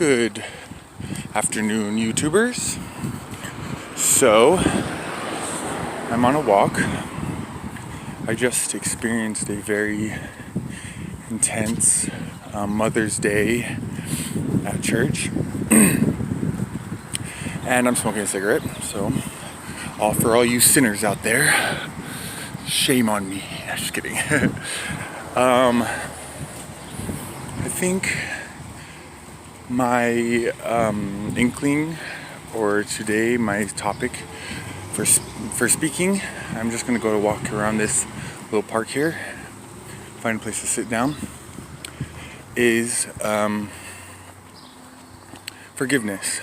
Good afternoon, YouTubers. So, I'm on a walk. I just experienced a very intense Mother's Day at church. And I'm smoking a cigarette, so for all you sinners out there, shame on me. Just kidding. I think my inkling, or today my topic for speaking, I'm just going to go to walk around this little park here, find a place to sit down, is forgiveness.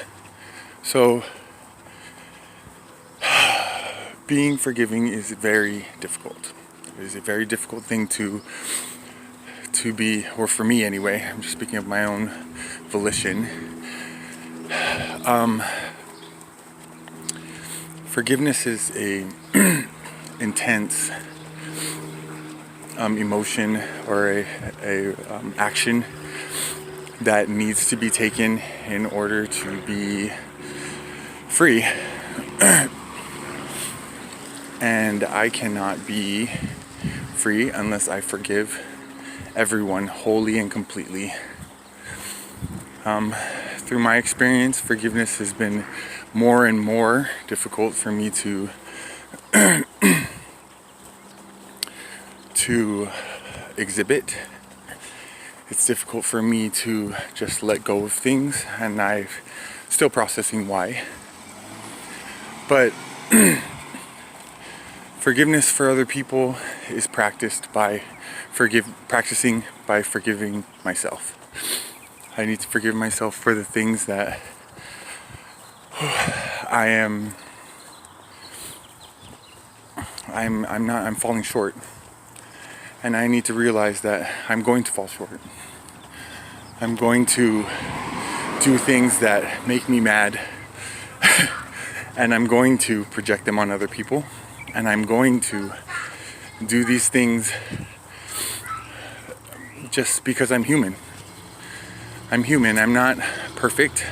So, being forgiving is very difficult. It is a very difficult thing to be, or for me anyway. I'm just speaking of my own volition. Forgiveness is a intense emotion or a action that needs to be taken in order to be free. And I cannot be free unless I forgive everyone wholly and completely. Through my experience, forgiveness has been more and more difficult for me to exhibit. It's difficult for me to just let go of things, and I'm still processing why. But forgiveness for other people is practicing by forgiving myself. I need to forgive myself for the things that I'm falling short. And I need to realize that I'm going to fall short. I'm going to do things that make me mad. And I'm going to project them on other people. And I'm going to do these things just because I'm human. I'm human. I'm not perfect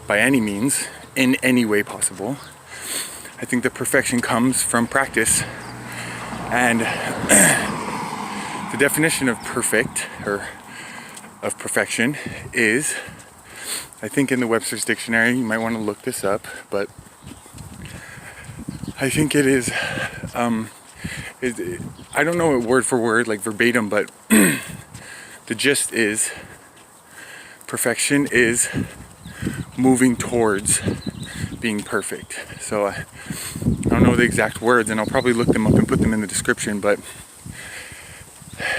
by any means, in any way possible. I think that perfection comes from practice. And the definition of perfect, or of perfection, is, I think in the Webster's dictionary, you might want to look this up, but I think it is, I don't know it word for word, like verbatim, but the gist is, perfection is moving towards being perfect. So I don't know the exact words, and I'll probably look them up and put them in the description, but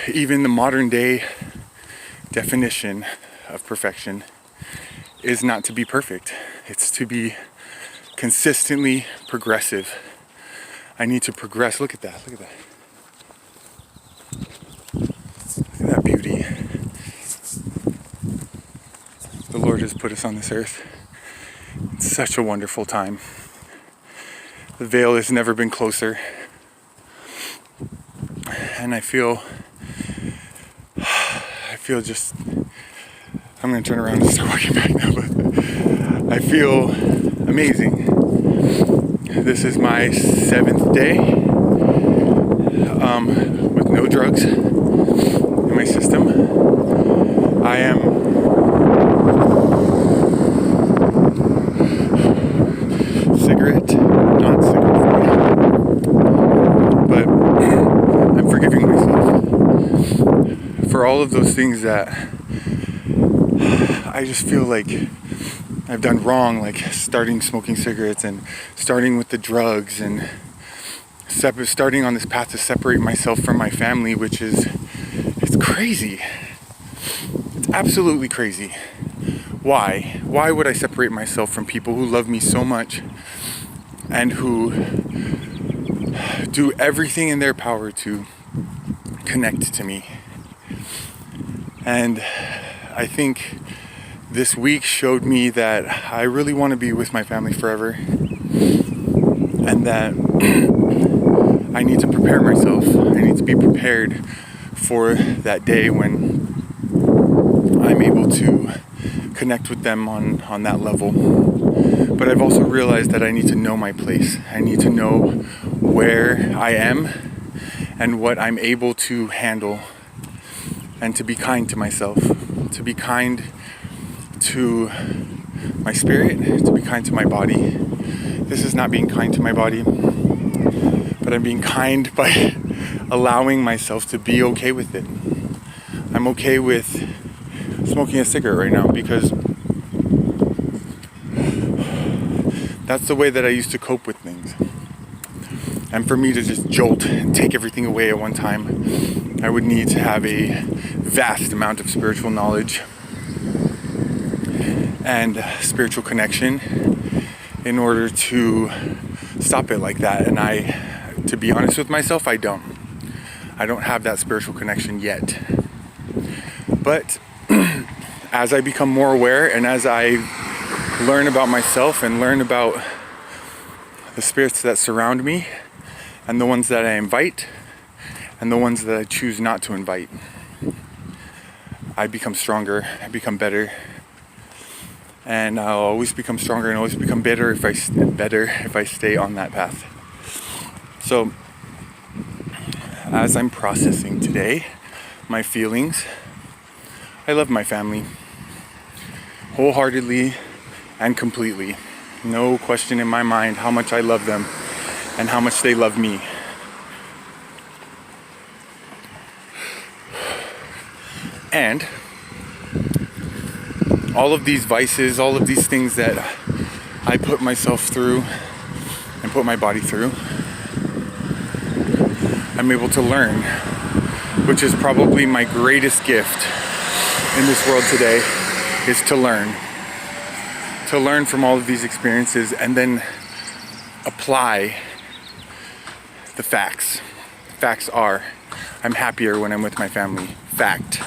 even the modern day definition of perfection is not to be perfect. It's to be consistently progressive. I need to progress. Look at that. Look at that. Look at that beauty. The Lord has put us on this earth. It's such a wonderful time. The veil has never been closer. And I feel just, I'm going to turn around and start walking back now, but I feel amazing. This is my 7th day with no drugs in my system. I am not cigarette free, but I'm forgiving myself for all of those things that I just feel like I've done wrong, like starting smoking cigarettes and starting with the drugs and starting on this path to separate myself from my family, which is, it's crazy. It's absolutely crazy. Why? Why would I separate myself from people who love me so much and who do everything in their power to connect to me? And I think this week showed me that I really want to be with my family forever, and that I need to prepare myself. I need to be prepared for that day when I'm able to connect with them on that level. But I've also realized that I need to know my place. I need to know where I am and what I'm able to handle, and to be kind to myself, to be kind to my spirit, to be kind to my body. This is not being kind to my body, but I'm being kind by allowing myself to be okay with it. I'm okay with smoking a cigarette right now because that's the way that I used to cope with things. And for me to just jolt and take everything away at one time, I would need to have a vast amount of spiritual knowledge and spiritual connection in order to stop it like that. And to be honest with myself, I don't have that spiritual connection yet. But as I become more aware and as I learn about myself and learn about the spirits that surround me and the ones that I invite and the ones that I choose not to invite, I become stronger, I become better, and I'll always become stronger and always become better if I stay on that path. So as I'm processing today my feelings, I love my family wholeheartedly and completely. No question in my mind how much I love them and how much they love me. And all of these vices, all of these things that I put myself through and put my body through, I'm able to learn, which is probably my greatest gift in this world today, is to learn. To learn from all of these experiences and then apply the facts. Facts are, I'm happier when I'm with my family. Fact.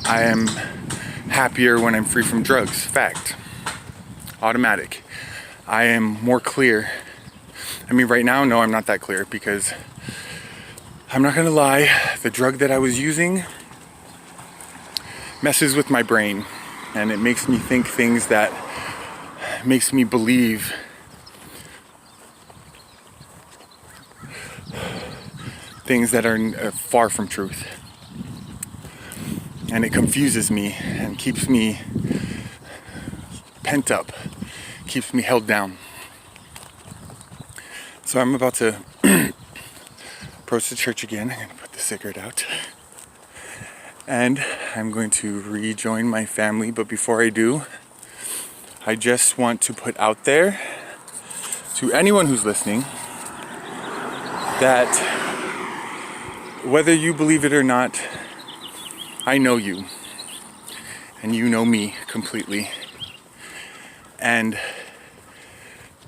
I am happier when I'm free from drugs. Fact. Automatic. I am more clear. I mean, right now, no, I'm not that clear because I'm not gonna lie, the drug that I was using messes with my brain and it makes me think things that makes me believe things that are far from truth. And it confuses me and keeps me pent up, keeps me held down. So I'm about to approach the church again. I'm going to put the cigarette out. And I'm going to rejoin my family. But before I do, I just want to put out there to anyone who's listening that whether you believe it or not, I know you. And you know me completely. And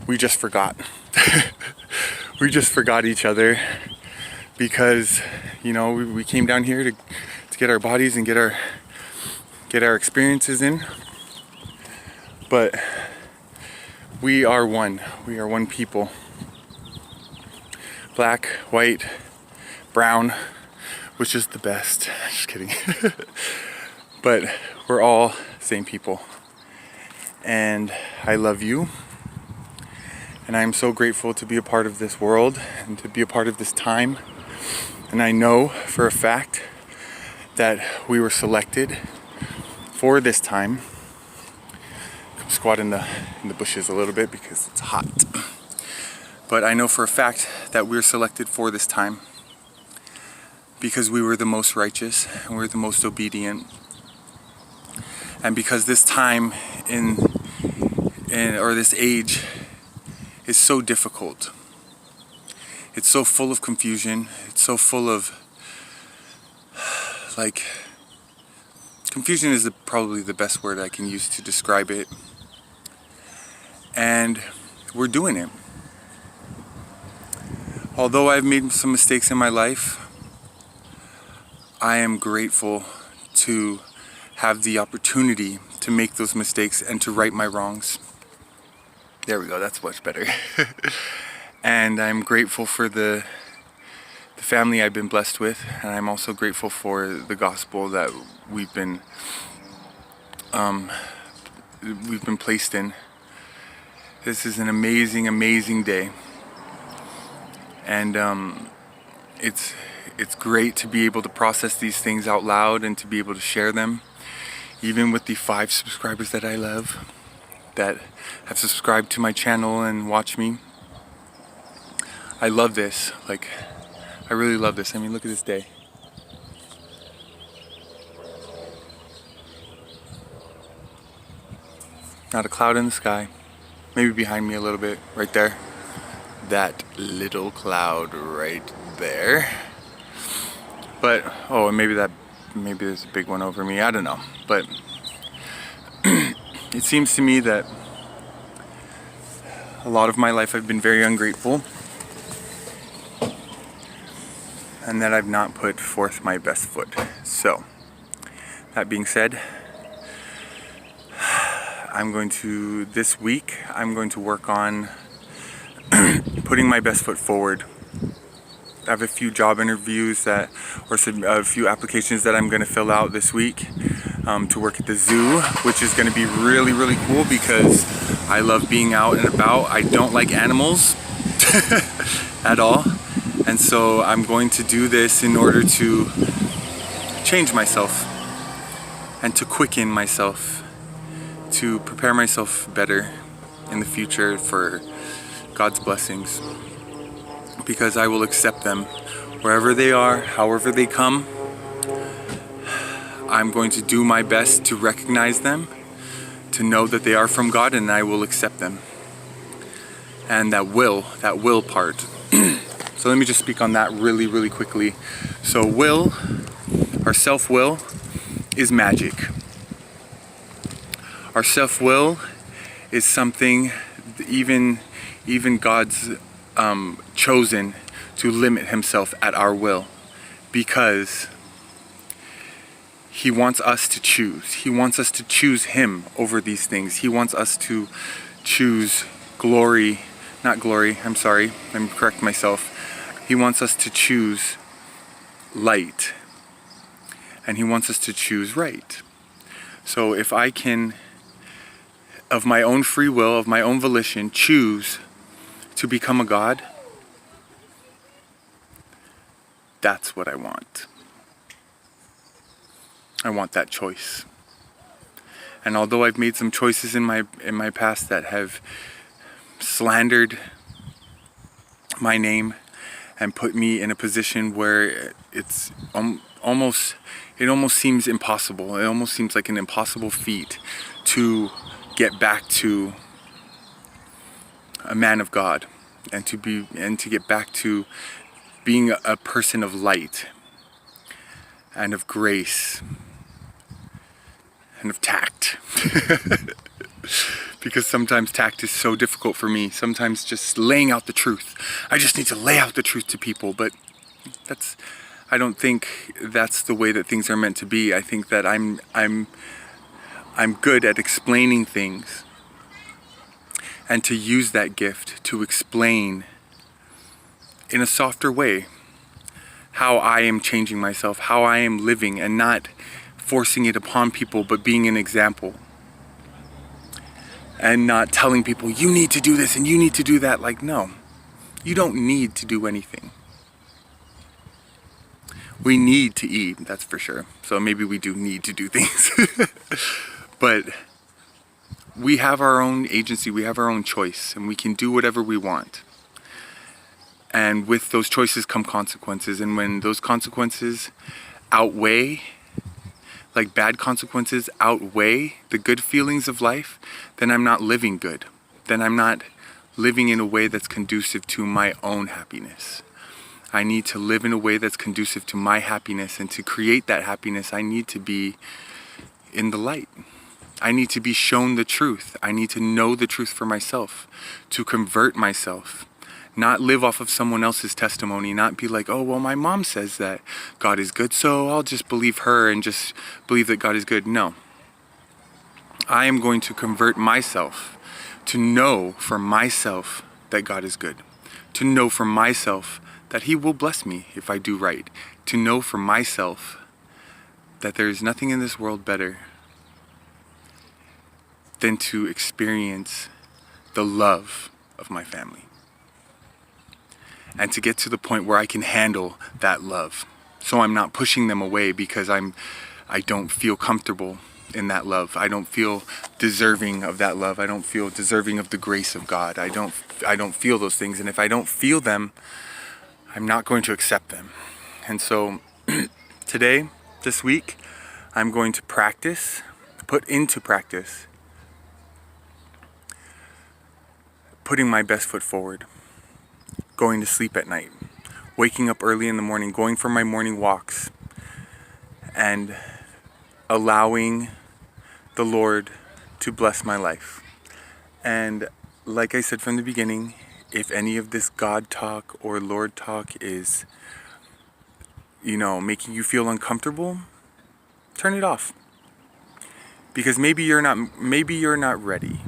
we just forgot. We just forgot each other because, you know, we came down here to get our bodies and get our experiences in. But we are one. We are one people. Black, white, brown, which is the best. Just kidding. But we're all same people. And I love you. And I am so grateful to be a part of this world and to be a part of this time. And I know for a fact that we were selected for this time. Come squat in the bushes a little bit because it's hot. But I know for a fact that we're selected for this time because we were the most righteous and we were the most obedient. And because this time or this age is so difficult. It's so full of confusion. It's so full of, like, confusion is probably the best word I can use to describe it. And we're doing it. Although I've made some mistakes in my life, I am grateful to have the opportunity to make those mistakes and to right my wrongs. There we go, that's much better. And I'm grateful for the family I've been blessed with, and I'm also grateful for the gospel that we've been we've been placed in. This is an amazing, amazing day. And it's great to be able to process these things out loud and to be able to share them, even with the 5 subscribers that I love, that have subscribed to my channel and watch me. I love this. Like, I really love this. I mean, look at this day. Not a cloud in the sky. Maybe behind me a little bit, right there. That little cloud right there. But, oh, and maybe there's a big one over me, I don't know. But it seems to me that a lot of my life I've been very ungrateful, and that I've not put forth my best foot. So, that being said, this week, I'm going to work on putting my best foot forward. I have a few job interviews a few applications that I'm going to fill out this week to work at the zoo, which is going to be really, really cool because I love being out and about. I don't like animals at all. And so I'm going to do this in order to change myself and to quicken myself, to prepare myself better in the future for God's blessings. Because I will accept them wherever they are, however they come. I'm going to do my best to recognize them, to know that they are from God, and I will accept them. And that will part. So let me just speak on that really, really quickly. So will, our self-will, is magic. Our self-will is something even God's chosen to limit himself at our will, because he wants us to choose. He wants us to choose him over these things. He wants us to choose let me correct myself. He wants us to choose light, and he wants us to choose right. So if I can, of my own free will, of my own volition, choose to become a god, that's what I want. I want that choice. And although I've made some choices in my past that have slandered my name and put me in a position where it almost seems impossible. It almost seems like an impossible feat to get back to a man of God, and to get back to being a person of light and of grace and of tact. Because sometimes tact is so difficult for me. Sometimes just laying out the truth. I just need to lay out the truth to people, but I don't think that's the way that things are meant to be. I think that I'm good at explaining things, and to use that gift to explain in a softer way how I am changing myself, how I am living, and not forcing it upon people, but being an example. And not telling people, you need to do this and you need to do that. Like, no, you don't need to do anything. We need to eat, that's for sure. So maybe we do need to do things. But we have our own agency, we have our own choice, and we can do whatever we want. And with those choices come consequences, and when those consequences outweigh, like bad consequences outweigh the good feelings of life, then I'm not living good. Then I'm not living in a way that's conducive to my own happiness. I need to live in a way that's conducive to my happiness, and to create that happiness, I need to be in the light. I need to be shown the truth. I need to know the truth for myself, to convert myself, not live off of someone else's testimony, not be like, oh, well, my mom says that God is good, so I'll just believe her and just believe that God is good. No. I am going to convert myself to know for myself that God is good, to know for myself that he will bless me if I do right, to know for myself that there is nothing in this world better than to experience the love of my family. And to get to the point where I can handle that love. So I'm not pushing them away because I don't feel comfortable in that love. I don't feel deserving of that love. I don't feel deserving of the grace of God. I don't feel those things. And if I don't feel them, I'm not going to accept them. And so today, this week, I'm going to put into practice, putting my best foot forward, going to sleep at night, waking up early in the morning, going for my morning walks, and allowing the Lord to bless my life. And like I said from the beginning, if any of this God talk or Lord talk is, making you feel uncomfortable, turn it off. Because maybe you're not ready.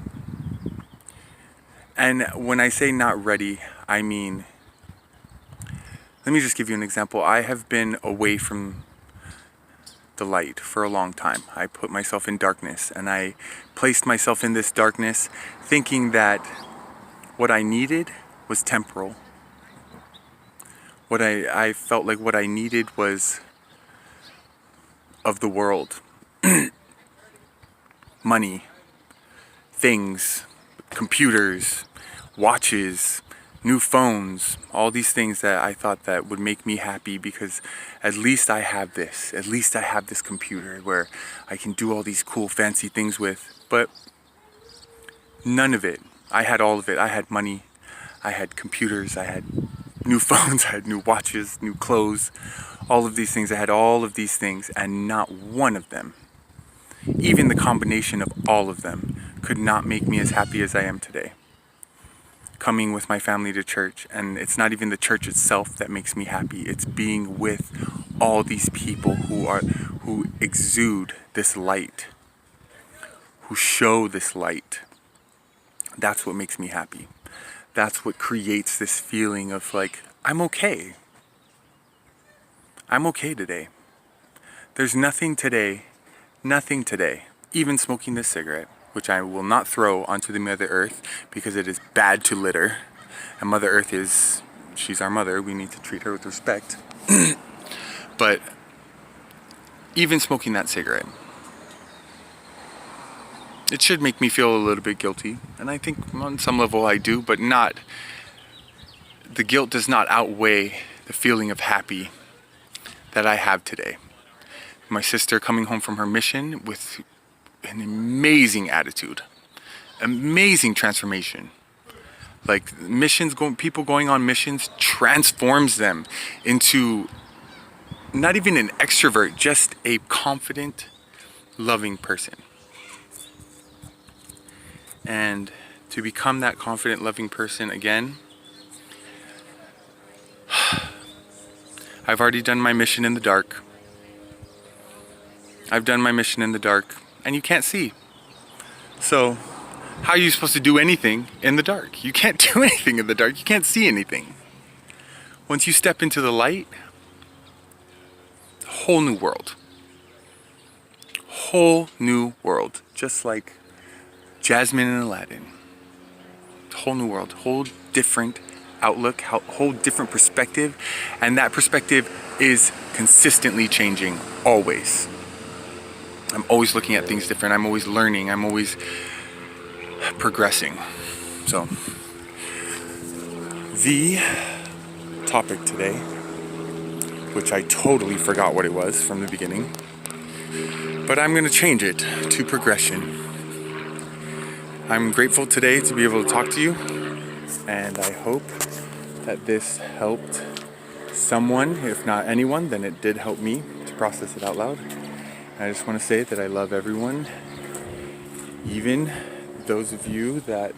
And when I say not ready, I mean, let me just give you an example. I have been away from the light for a long time. I put myself in darkness, and I placed myself in this darkness thinking that what I needed was temporal. I felt like what I needed was of the world. Money, things, computers, watches, new phones, all these things that I thought that would make me happy because at least I have this. At least I have this computer where I can do all these cool fancy things with. But none of it. I had all of it. I had money. I had computers. I had new phones. I had new watches, new clothes, all of these things. I had all of these things, and not one of them, even the combination of all of them, could not make me as happy as I am today. Coming with my family to church, and it's not even the church itself that makes me happy. It's being with all these people who exude this light, who show this light. That's what makes me happy. That's what creates this feeling of like, I'm okay. I'm okay today. There's nothing today, even smoking this cigarette, which I will not throw onto the Mother Earth because it is bad to litter. And Mother Earth she's our mother. We need to treat her with respect. But even smoking that cigarette, it should make me feel a little bit guilty. And I think on some level I do, but the guilt does not outweigh the feeling of happy that I have today. My sister coming home from her mission with an amazing attitude, amazing transformation. Like people going on missions transforms them into not even an extrovert, just a confident, loving person. And to become that confident, loving person again, I've already done my mission in the dark. I've done my mission in the dark, and you can't see. So, how are you supposed to do anything in the dark? You can't do anything in the dark. You can't see anything. Once you step into the light, whole new world. Whole new world. Just like Jasmine and Aladdin. Whole new world. Whole different outlook. Whole different perspective. And that perspective is consistently changing. Always. I'm always looking at things different. I'm always learning. I'm always progressing. So, the topic today, which I totally forgot what it was from the beginning, but I'm going to change it to progression. I'm grateful today to be able to talk to you, and I hope that this helped someone. If not anyone, then it did help me to process it out loud. I just want to say that I love everyone, even those of you that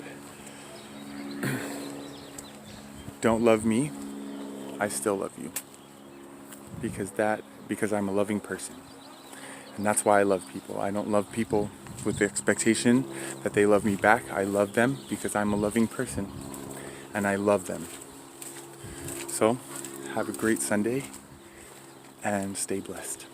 don't love me. I still love you because I'm a loving person, and that's why I love people. I don't love people with the expectation that they love me back. I love them because I'm a loving person, and I love them. So, have a great Sunday and stay blessed.